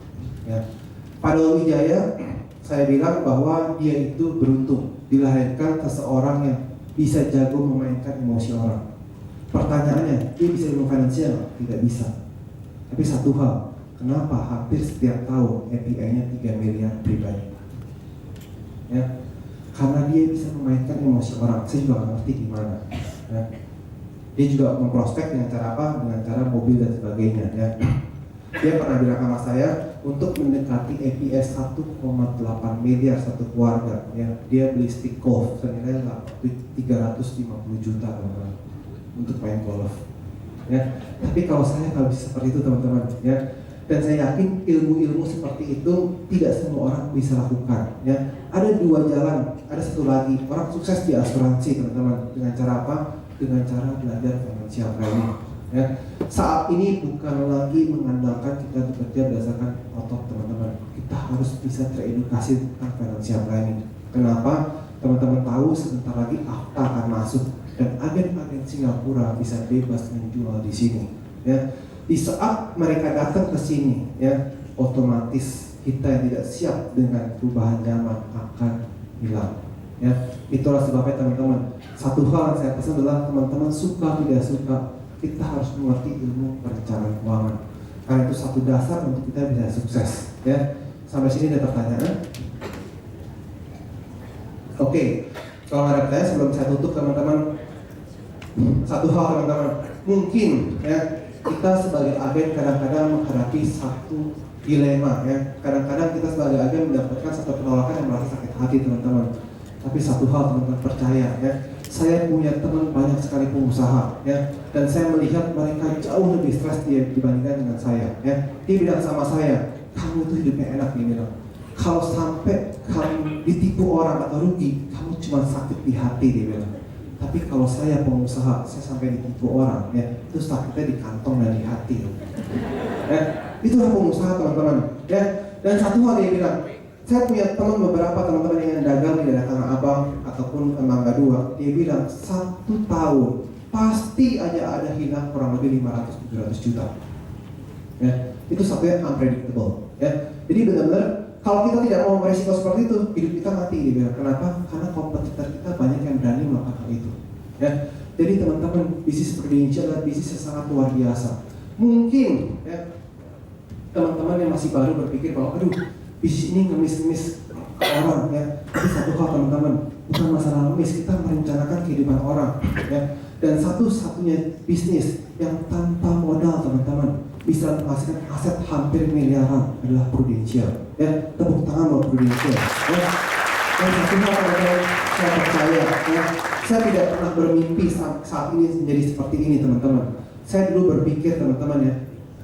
S1: Ya, pada Wijaya, saya bilang bahwa dia itu beruntung dilahirkan seseorang yang bisa jago memainkan emosi orang. Pertanyaannya, dia bisa ilmu finansial? Tidak bisa. Tapi satu hal, kenapa hampir setiap tahun API-nya 3 miliar pribadi? Ya, karena dia bisa memainkan emosi orang. Saya juga nggak ngerti gimana. Ya. Dia juga memprospek dengan cara apa? Dengan cara mobil dan sebagainya. Ya. Dia pernah bilang sama saya untuk mendekati APS 1,8 miliar satu keluarga. Ya. Dia beli stick golf senilai 350 juta teman-teman untuk main golf. Ya. Tapi kalau saya nggak bisa seperti itu teman-teman. Ya. Dan saya yakin ilmu-ilmu seperti itu tidak semua orang bisa lakukan. Ya, ada dua jalan, ada satu lagi. Orang sukses di asuransi, teman-teman. Dengan cara apa? Dengan cara belajar financial planning. Ya, saat ini bukan lagi mengandalkan kita bekerja berdasarkan otot, teman-teman. Kita harus bisa teredukasi tentang financial planning. Kenapa? Teman-teman tahu sebentar lagi AFTA akan masuk dan agen-agen Singapura bisa bebas menjual di sini. Ya. Di saat mereka datang ke sini, ya, otomatis kita yang tidak siap dengan perubahan zaman akan hilang. Ya, itulah sebabnya teman-teman, satu hal yang saya pesan adalah teman-teman suka tidak suka, kita harus mengerti ilmu perencanaan keuangan. Karena itu satu dasar untuk kita bisa sukses. Ya, sampai sini ada pertanyaan? Oke, kalau ada pertanyaan sebelum saya tutup teman-teman, satu hal teman-teman, mungkin ya kita sebagai agen kadang-kadang menghadapi satu dilema ya. Kadang-kadang kita sebagai agen mendapatkan satu penolakan yang merasa sakit hati teman-teman. Tapi satu hal teman-teman percaya ya, saya punya teman banyak sekali pengusaha ya, dan saya melihat mereka jauh lebih stres dibandingkan dengan saya ya. Dia bilang sama saya, kamu itu hidupnya enak nih bilang. Kalau sampai kamu ditipu orang atau rugi, kamu cuma sakit di hati dia bilang. Tapi kalau saya pengusaha, saya sampai ditipu orang ya, itu sakitnya di kantong dan di hati ya. Itulah pengusaha teman-teman ya. Dan satu hal dia bilang, saya punya beberapa teman-teman yang dagang di daerah Tanah Abang ataupun Mangga 2. Dia bilang 1 tahun pasti aja ada hilang kurang lebih 500-700 juta. Ya, itu satu yang unpredictable. Ya, jadi benar-benar kalau kita tidak mau beresiko seperti itu, hidup kita mati. Dia bilang kenapa? Karena kompetitor kita banyak yang berani melakukan hal itu. Ya, jadi teman-teman, bisnis prudential adalah bisnis yang sangat luar biasa. Mungkin ya, teman-teman yang masih baru berpikir bahwa aduh, bisnis ini ngemis-ngemis orang ya. Tapi satu hal teman-teman, bukan masalah ngemis, kita merencanakan kehidupan orang ya. Dan satu-satunya bisnis yang tanpa modal teman-teman bisa menghasilkan aset hampir miliaran adalah Prudential ya. Tepuk tangan buat Prudential ya. Dan satu hal teman-teman, saya percaya ya, saya tidak pernah bermimpi saat ini menjadi seperti ini teman-teman. Saya dulu berpikir teman-teman ya,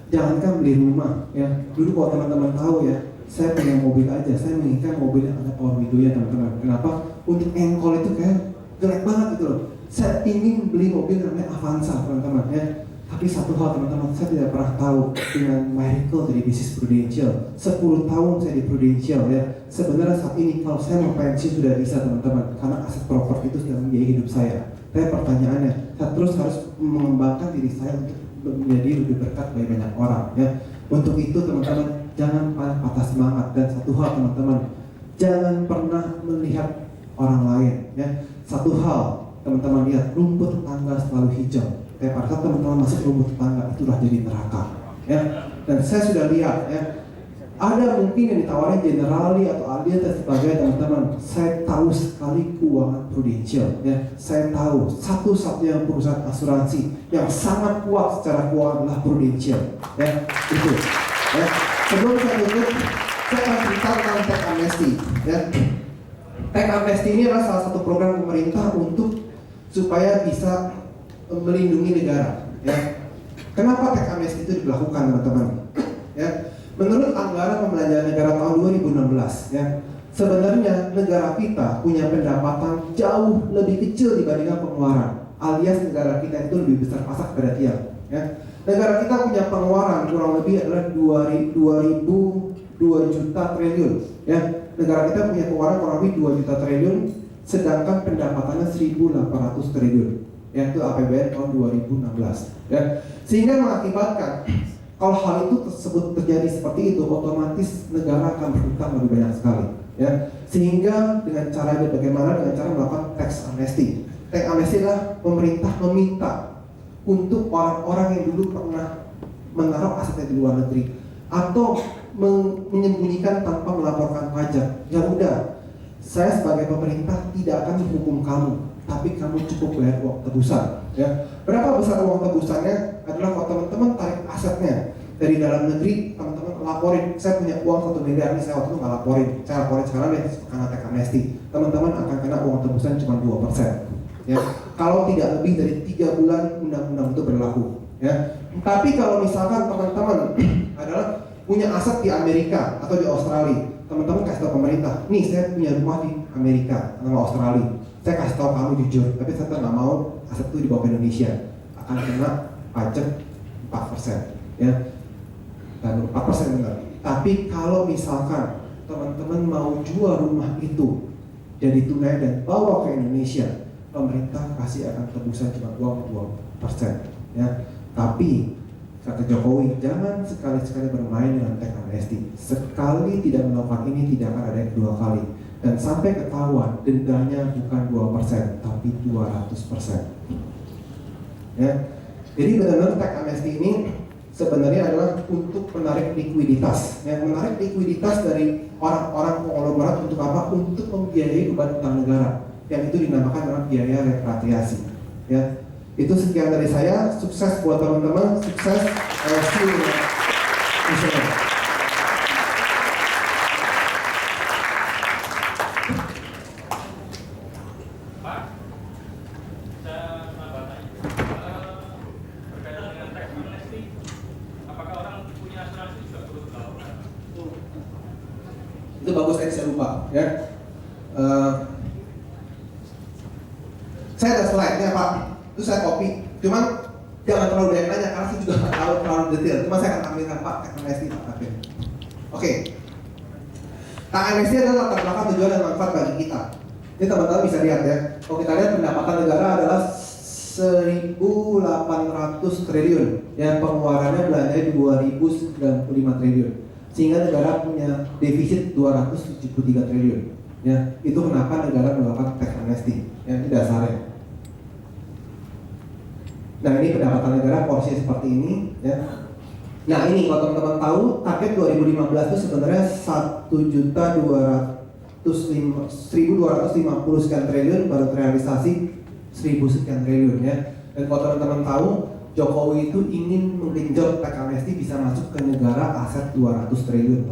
S1: jangankan beli rumah ya. Dulu kalau teman-teman tahu ya, saya punya mobil aja, saya menginginkan mobil yang ada power window-nya teman-teman. Kenapa? Untuk engkol itu kayak jelek banget gitu loh. Saya ingin beli mobil namanya Avanza teman-teman ya. Tapi satu hal teman-teman, saya tidak pernah tahu dengan miracle dari bisnis Prudential. 10 tahun saya di Prudential ya. Sebenarnya saat ini kalau saya mau pensiun sudah bisa teman-teman, karena aset properti itu sudah menjadi hidup saya. Tapi pertanyaannya, saya terus harus mengembangkan diri saya untuk menjadi lebih berkat bagi banyak orang ya. Untuk itu teman-teman, jangan patah semangat. Dan satu hal teman-teman, jangan pernah melihat orang lain ya. Satu hal teman-teman lihat, rumput tetangga selalu hijau. Tapi pada saat teman-teman masuk rumput tetangga, itulah jadi neraka ya. Dan saya sudah lihat ya, ada mungkin yang ditawarin Generali atau Allianz dan sebagainya teman-teman. Saya tahu sekali keuangan Prudential ya. Saya tahu satu-satunya perusahaan asuransi yang sangat kuat secara keuangan adalah Prudential ya. Itu ya. Sebelum saya tutup, saya akan cerita tentang tax amnesty ya. Tax amnesty ini adalah salah satu program pemerintah untuk supaya bisa melindungi negara ya. Kenapa tax amnesty itu dilakukan teman-teman ya? Menurut anggaran pembelanjaan negara tahun 2016 ya, sebenarnya negara kita punya pendapatan jauh lebih kecil dibandingkan pengeluaran, alias negara kita itu lebih besar pasak pada tiang ya. Negara kita punya pengeluaran kurang lebih adalah 2 juta triliun ya. Negara kita punya pengeluaran kurang lebih 2 juta triliun, sedangkan pendapatannya 1.800 triliun ya. Itu APBN tahun 2016 ya. Sehingga mengakibatkan kalau hal itu tersebut terjadi seperti itu, otomatis negara akan berhutang lebih banyak sekali ya. Sehingga dengan cara bagaimana? Dengan cara melakukan tax amnesty. Tax amnesty adalah pemerintah meminta untuk orang-orang yang dulu pernah menaruh asetnya di luar negeri atau menyembunyikan tanpa melaporkan pajak. Ya udah, saya sebagai pemerintah tidak akan menghukum kamu, tapi kamu cukup bayar uang tebusan ya. Berapa besar uang tebusannya? Adalah kalau teman-teman tarik asetnya dari dalam negeri, teman-teman laporin, saya punya uang 1 miliar ini, saya waktu itu nggak laporin, saya laporin sekarang ya karena tax amnesty, teman-teman akan kena uang tebusan cuma 2% ya. Kalau tidak lebih dari 3 bulan undang-undang itu berlaku ya. Tapi kalau misalkan teman-teman adalah punya aset di Amerika atau di Australia, teman-teman kasih tahu pemerintah, nih saya punya rumah di Amerika atau Australia, saya kasih tahu kamu jujur, tapi saya nggak mau aset itu dibawa ke Indonesia, akan kena pajak 4% ya. Dan 4% benar. Tapi kalau misalkan teman-teman mau jual rumah itu jadi tunai dan bawa ke Indonesia, pemerintah kasih akan tebusan cuma uang 2% ya. Tapi kata Jokowi, jangan sekali-sekali bermain dengan tax amnesty. Sekali tidak melakukan ini, tidak akan ada yang kedua kali. Dan sampai ketahuan dendanya bukan 2% tapi 200%. Ya. Jadi benar-benar tax amnesty ini sebenarnya adalah untuk menarik likuiditas, ya, menarik likuiditas dari orang-orang konglomerat untuk apa? Untuk membiayai beban utang negara, yang itu dinamakan dengan biaya repatriasi. Ya, itu sekian dari saya. Sukses buat teman-teman, sukses. See you next time. Itu bagus tadi saya lupa ya. Saya ada slide-nya Pak, itu saya copy. Cuman jangan terlalu banyak nanya karena saya juga nggak tahu terlalu detail. Cuma saya akan tampilkan Pak tax amnesty Pak. Oke. Tax amnesty adalah latar belakang tujuan dan manfaat bagi kita. Ini teman-teman bisa lihat ya. Kalau kita lihat pendapatan negara adalah 1.800 triliun, yang pengeluarannya belanja 2.095 triliun. Sehingga negara punya defisit 273 triliun. Ya, itu kenapa negara melakukan tax amnesty. Ya, ini dasarnya. Nah, ini pendapatan negara porsinya seperti ini. Ya. Nah, ini kalau teman-teman tahu, target 2015 itu sebenarnya 1.250 sekian triliun, baru terrealisasi 1.000 sekian triliun ya. Dan kalau teman-teman tahu, Jokowi itu ingin menggenjot tax amnesty bisa masuk ke negara aset 200 triliun.